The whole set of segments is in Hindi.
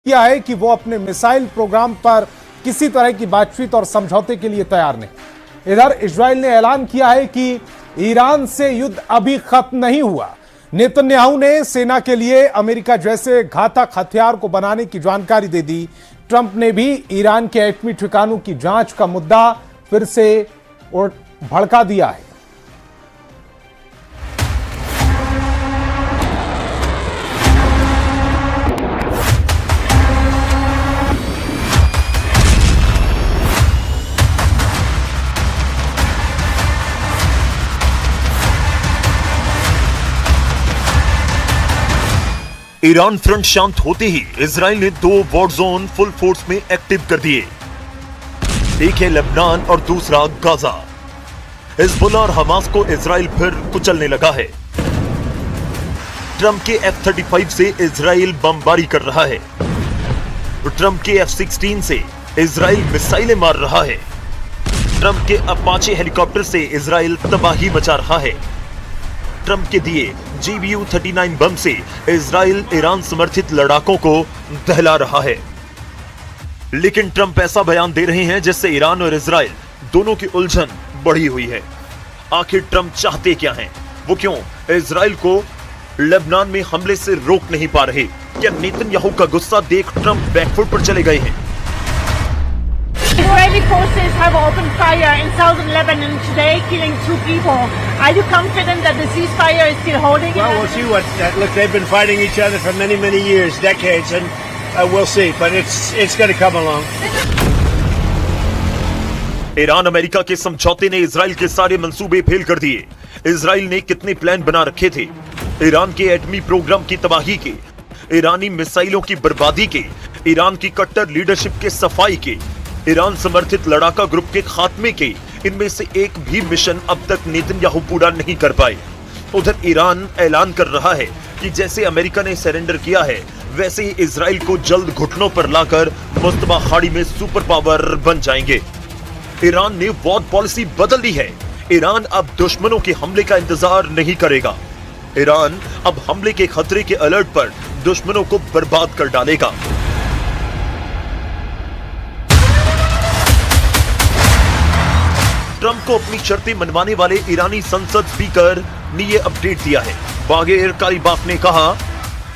किया है कि वो अपने मिसाइल प्रोग्राम पर किसी तरह की बातचीत और समझौते के लिए तैयार नहीं। इधर इजराइल ने ऐलान किया है कि ईरान से युद्ध अभी खत्म नहीं हुआ। नेतन्याहू ने सेना के लिए अमेरिका जैसे घातक हथियार को बनाने की जानकारी दे दी। ट्रंप ने भी ईरान के एटमी ठिकानों की जांच का मुद्दा फिर से भड़का दिया है। ईरान फ्रंट शांत होते ही इजराइल ने 2 वॉर जोन फुल फोर्स में एक्टिव कर दिए। एक है लेबनान और दूसरा गाजा। हिजबुल्लाह और हमास को इजराइल फिर कुचलने लगा है। ट्रंप के F-35 से इजराइल बमबारी कर रहा है। ट्रंप के F-16 से इजराइल मिसाइलें मार रहा है। ट्रंप के अपाचे हेलीकॉप्टर से इजराइल तबाही मचा रहा है। ट्रंप के दिए GBU-39 बम से इजराइल ईरान समर्थित लड़ाकों को दहला रहा है। लेकिन ट्रंप ऐसा बयान दे रहे हैं जिससे ईरान और इजराइल दोनों की उलझन बढ़ी हुई है। आखिर ट्रंप चाहते क्या हैं? वो क्यों इजराइल को लेबनान में हमले से रोक नहीं पा रहे? क्या नेतन्याहू का गुस्सा देख ट्रंप बैकफुट पर चले गए हैं? Israeli forces have opened fire in southern Lebanon today, killing 2 people. Are you confident that the ceasefire is still holding? Well, we'll see what. Look, they've been fighting each other for many, many years, decades, and we'll see. But it's going to come along. Iran America के समझौते ने इजराइल के सारे मंसूबे फेल कर दिए। इजराइल ने कितने प्लान बना रखे थे? ईरान के एटमी प्रोग्राम की तबाही के, ईरानी मिसाइलों की बर्बादी के, ईरान की कट्टर लीडरशिप के सफाई के, ईरान समर्थित लड़ाका ग्रुप के खात्मे के, इनमें से एक भी मिशन अब तक नेतन्याहू पूरा नहीं कर पाए। उधर ईरान ऐलान कर रहा है कि जैसे अमेरिका ने सरेंडर किया है वैसे ही इजराइल को जल्द घुटनों पर लाकर मुस्तबा खाड़ी में सुपर पावर बन जाएंगे। ईरान ने वॉर पॉलिसी बदल दी है। ईरान अब दुश्मनों के हमले का इंतजार नहीं करेगा। ईरान अब हमले के खतरे के अलर्ट पर दुश्मनों को बर्बाद कर डालेगा। ट्रंप को अपनी शर्तें मनवाने वाले ईरानी संसद स्पीकर ने यह अपडेट दिया है। बागेर कालिबाफ ने कहा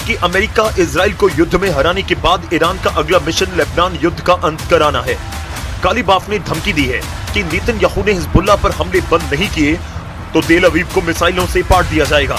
कि अमेरिका इजराइल को युद्ध में हराने के बाद ईरान का अगला मिशन लेबनान युद्ध का अंत कराना है। कालिबाफ ने धमकी दी है कि नेतन्याहू ने हिजबुल्लाह पर हमले बंद नहीं किए तो तेल अवीव को मिसाइलों से पाट दिया जाएगा।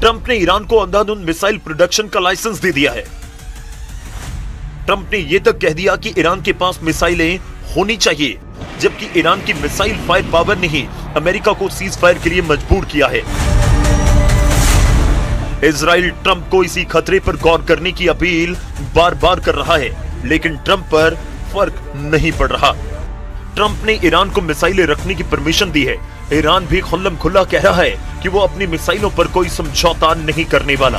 ट्रंप ने ईरान को अंधाधुंध मिसाइल प्रोडक्शन का लाइसेंस दे दिया है। ट्रंप ने यह तक कह दिया कि ईरान के पास मिसाइलें होनी चाहिए, जबकि ईरान की मिसाइल फायर पावर ने ही अमेरिका को सीज फायर के लिए मजबूर किया है। इजराइल ट्रंप को इसी खतरे पर गौर करने की अपील बार बार कर रहा है, लेकिन ट्रंप पर फर्क नहीं पड़ रहा। ट्रंप ने ईरान को मिसाइलें रखने की परमिशन दी है। ईरान भी खुल्लम खुल्ला कह रहा है कि वो अपनी मिसाइलों पर कोई समझौता नहीं करने वाला।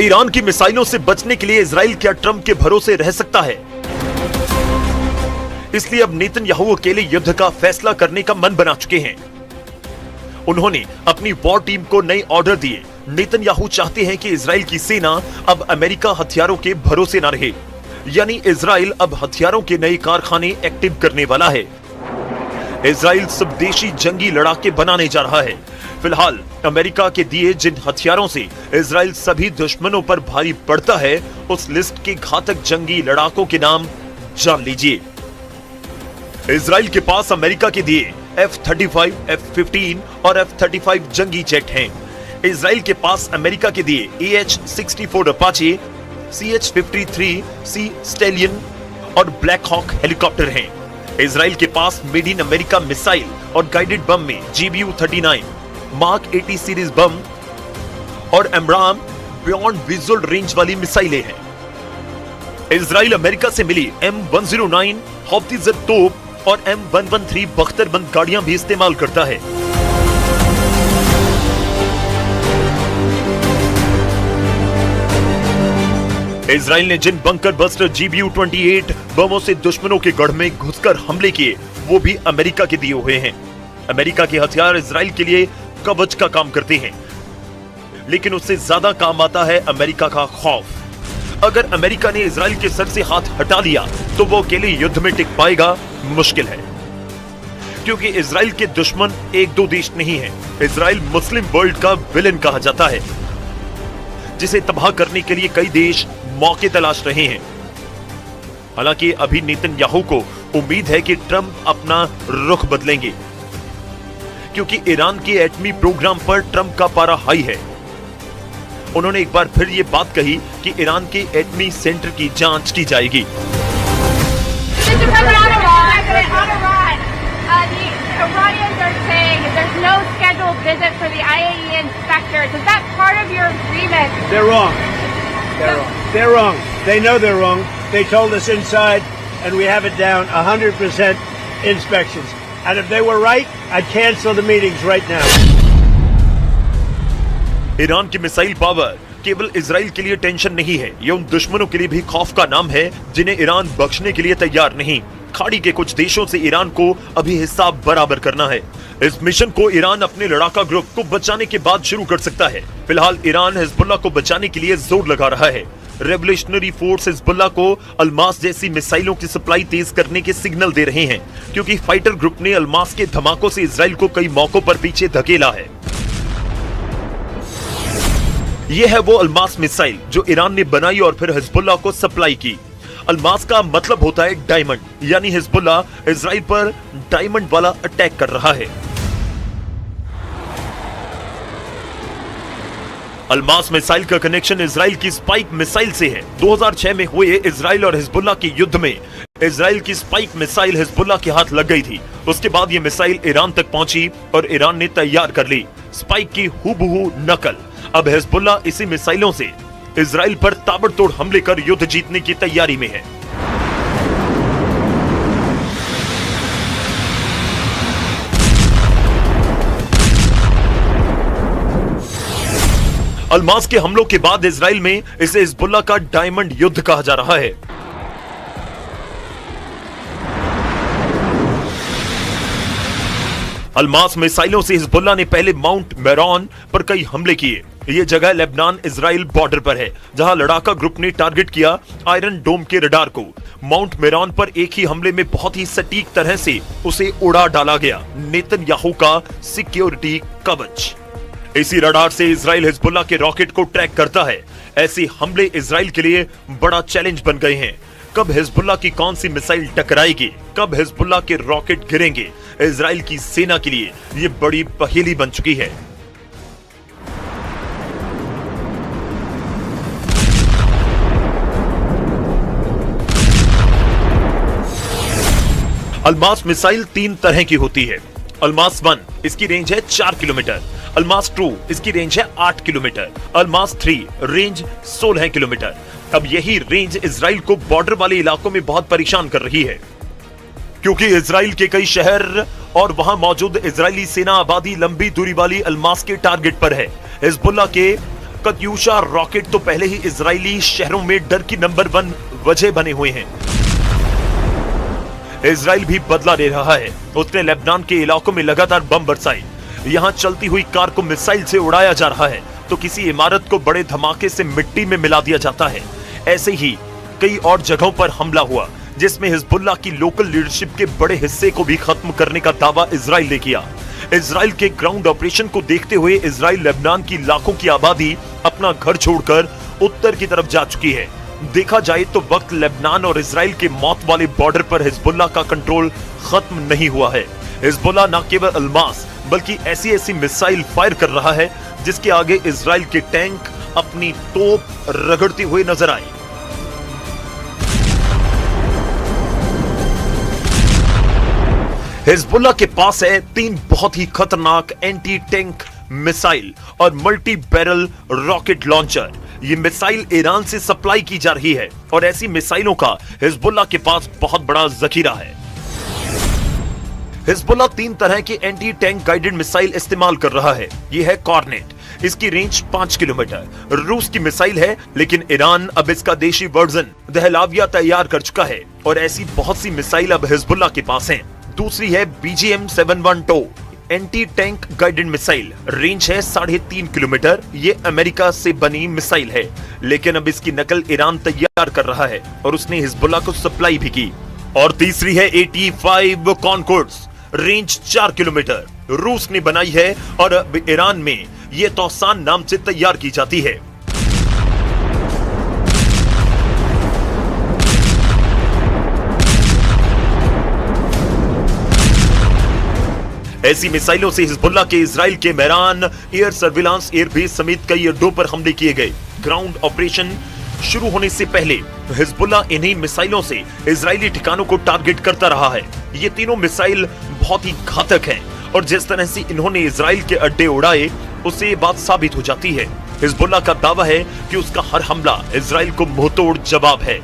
ईरान की मिसाइलों से बचने के लिए इजराइल क्या ट्रंप के भरोसे रह सकता है? इसलिए अब नेतन्याहू अकेले युद्ध का फैसला करने का मन बना चुके हैं। उन्होंने अपनी वॉर टीम को नए ऑर्डर दिए। नेतन्याहू चाहते हैं कि इजराइल की सेना अब अमेरिका हथियारों के भरोसे न रहे, यानी इजराइल अब हथियारों के नए कारखाने एक्टिव करने वाला है। इजराइल स्वदेशी जंगी लड़ाके बनाने जा रहा है। फिलहाल अमेरिका के दिए जिन हथियारों से इजराइल सभी दुश्मनों पर भारी पड़ता है, उस लिस्ट के घातक जंगी लड़ाकों के नाम जान लीजिए। इजराइल के पास अमेरिका के दिए F-35, F-15 और F-35 जंगी जेट हैं। इजराइल के पास अमेरिका के दिए AH-64 अपाचे, CH-53C स्टैलियन और ब्लैक हॉक हेलीकॉप्टर हैं। इजराइल के पास मेड इन अमेरिका मिसाइल और गाइडेड बम में GBU-39, मार्क 80 सीरीज बम और एमराम बियॉन्ड विजुअल रेंज वाली मिसाइलें हैं। इजराइल अमेरिका से मिली M109 हॉप्टिजर तोप और M113 बख्तरबंद गाड़ियां भी इस्तेमाल करता है। इजराइल ने जिन बंकर बस्टर GBU-28 बमों से दुश्मनों के गढ़ में घुसकर हमले किए, वो भी अमेरिका के दिए हुए हैं। अमेरिका के हथियार इजराइल के लिए कवच का काम करते हैं, लेकिन उससे ज्यादा काम आता है अमेरिका का खौफ। अगर अमेरिका ने इजराइल के सर से हाथ हटा लिया तो वो अकेले युद्ध में टिक पाएगा, मुश्किल है। क्योंकि इजराइल के दुश्मन एक दो देश नहीं है। इजराइल मुस्लिम वर्ल्ड का विलेन कहा जाता है, जिसे तबाह करने के लिए कई देश मौके तलाश रहे हैं। हालांकि अभी नेतन्याहू को उम्मीद है कि ट्रंप अपना रुख बदलेंगे, क्योंकि ईरान के एटमी प्रोग्राम पर ट्रंप का पारा हाई है। उन्होंने एक बार फिर ये बात कही कि ईरान के एटमी सेंटर की जांच की जाएगी। Iranians are saying there's no scheduled visit for the IAEA inspectors. Is that part of your agreement? They're wrong. They're wrong. They know they're wrong. They told us inside, and we have it down 100% inspections. And if they were right, I'd cancel the meetings right now. Iran की मिसाइल पावर केवल इजराइल के लिए टेंशन नहीं है, ये उन दुश्मनों के लिए भी खौफ का नाम है जिन्हें ईरान बख्शने के लिए तैयार नहीं। खाड़ी के कुछ देशों से ईरान को अभी हिसाब बराबर करना है। इस मिशन को ईरान अपने लड़ाका ग्रुप को बचाने के बाद शुरू कर सकता है। फिलहाल ईरान हिजबुल्लाह को बचाने के लिए जोर लगा रहा है। रेवोल्यूशनरी फोर्स हिजबुल्लाह को अल्मास जैसी मिसाइलों की सप्लाई तेज करने के सिग्नल दे रहे हैं, क्योंकि फाइटर ग्रुप ने अल्मास के धमाकों से इजराइल को कई मौकों पर पीछे धकेला है। यह है वो अल्मास मिसाइल जो ईरान ने बनाई और फिर हिजबुल्लाह को सप्लाई की। अल्मास का मतलब होता है डायमंड, यानी हिजबुल्लाह इजराइल पर डायमंड वाला अटैक कर रहा है। अल्मास मिसाइल का कनेक्शन इजराइल की स्पाइक मिसाइल से है। 2006 में हुए इजराइल और हिजबुल्लाह के युद्ध में इजराइल की स्पाइक मिसाइल हिजबुल्लाह के हाथ लग गई थी। उसके बाद यह मिसाइल ईरान तक पहुंची और ईरान ने तैयार कर ली स्पाइक की हूबहू नकल। अब हिजबुल्लाह इसी मिसाइलों से इजराइल पर ताबड़तोड़ हमले कर युद्ध जीतने की तैयारी में है। अल्मास के हमलों के बाद इजराइल में इसे हिजबुल्लाह का डायमंड युद्ध कहा जा रहा है। अल्मास मिसाइलों से हिजबुल्लाह ने पहले माउंट मेरॉन पर कई हमले किए। ये जगह लेबनान इजराइल बॉर्डर पर है, जहां लड़ाका ग्रुप ने टारगेट किया आयरन डोम के रडार को। माउंट मेरॉन पर एक ही हमले में बहुत ही सटीक तरह से उसे उड़ा डाला गया नेतन्याहू का सिक्योरिटी कवच। इसी रडार से इजराइल हिजबुल्लाह के रॉकेट को ट्रैक करता है। ऐसे हमले इजराइल के लिए बड़ा चैलेंज बन गए हैं। कब हिजबुल्लाह की कौन सी मिसाइल टकराएगी, कब हिजबुल्लाह के रॉकेट गिरेंगे, इजराइल की सेना के लिए ये बड़ी पहेली बन चुकी है। अल्मास मिसाइल 3 तरह की होती है। अल्मास 1 इसकी रेंज है 4 किलोमीटर, अल्मास 2 इसकी रेंज है 8 किलोमीटर, अल्मास 3 रेंज 16 किलोमीटर। अब यही रेंज इजराइल को बॉर्डर वाले इलाकों में बहुत परेशान कर रही है, क्योंकि इजराइल के कई शहर और वहां मौजूद इजरायली सेना आबादी लंबी दूरी वाली अल्मास के टारगेट पर है। हिजबुल्लाह के कत्यूशा रॉकेट तो पहले ही इजरायली शहरों में डर की नंबर 1 वजह बने हुए हैं। इजराइल भी बदला ले रहा है। उसने लेबनान के इलाकों में लगातार बम बरसाए। यहां चलती हुई कार को मिसाइल से उड़ाया जा रहा है, तो किसी इमारत को बड़े धमाके से मिट्टी में मिला दिया जाता है। ऐसे ही कई और जगहों पर हमला हुआ, जिसमें हिजबुल्लाह की लोकल लीडरशिप के बड़े हिस्से को भी खत्म करने का दावा इजराइल ने किया। इजराइल के ग्राउंड ऑपरेशन को देखते हुए इजराइल लेबनान की लाखों की आबादी अपना घर छोड़कर उत्तर की तरफ जा चुकी है। देखा जाए तो वक्त लेबनान और इजराइल के मौत वाले बॉर्डर पर हिजबुल्लाह का कंट्रोल खत्म नहीं हुआ है। हिजबुल्लाह न केवल अल्मास बल्कि ऐसी ऐसी मिसाइल फायर कर रहा है जिसके आगे इजराइल के टैंक अपनी तोप रगड़ते हुए नजर आए। हिजबुल्लाह के पास है 3 बहुत ही खतरनाक एंटी टैंक मिसाइल और मल्टी बैरल रॉकेट लॉन्चर। ये मिसाइल ईरान से सप्लाई की जा रही है और ऐसी मिसाइलों का हिजबुल्लाह के पास बहुत बड़ा जखीरा है। हिजबुल्लाह 3 तरह की एंटी टैंक गाइडेड मिसाइल इस्तेमाल कर रहा है। यह है कॉर्नेट, इसकी रेंज 5 किलोमीटर। रूस की मिसाइल है, लेकिन ईरान अब इसका देशी वर्जन दहलाविया तैयार कर चुका है और ऐसी बहुत सी मिसाइल अब हिजबुल्लाह के पास हैं। दूसरी है BGM-712 anti tank guided missile, range है 3.5 किलोमीटर। ये अमेरिका से बनी मिसाइल है, लेकिन अब इसकी नकल ईरान तैयार कर रहा है और उसने हिजबुल्लाह को सप्लाई भी की। और तीसरी है AT-5 कॉनकॉर्ड्स, रेंज 4 किलोमीटर। रूस ने बनाई है और अब ईरान में यह तौसान नाम से तैयार की जाती है। ऐसी मिसाइलों से हिजबुल्लाह के इजराइल के मैरान एयर सर्विलांस एयरबेस समेत कई अड्डों पर हमले किए गए। ग्राउंड ऑपरेशन शुरू होने से पहले हिजबुल्लाह इन्हीं मिसाइलों से इजरायली ठिकानों को टारगेट करता रहा है। ये तीनों मिसाइल बहुत ही घातक हैं और जिस तरह से इन्होंने इजराइल के अड्डे उड़ाए, उससे ये बात साबित हो जाती है। हिजबुल्लाह का दावा है कि उसका हर हमला इजराइल को मुंहतोड़ जवाब है।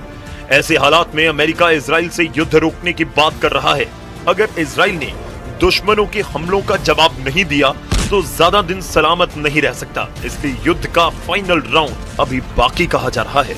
ऐसे हालात में अमेरिका इजराइल से युद्ध रोकने की बात कर रहा है। अगर इजराइल ने दुश्मनों के हमलों का जवाब नहीं दिया तो ज्यादा दिन सलामत नहीं रह सकता। इसलिए युद्ध का फाइनल राउंड अभी बाकी कहा जा रहा है।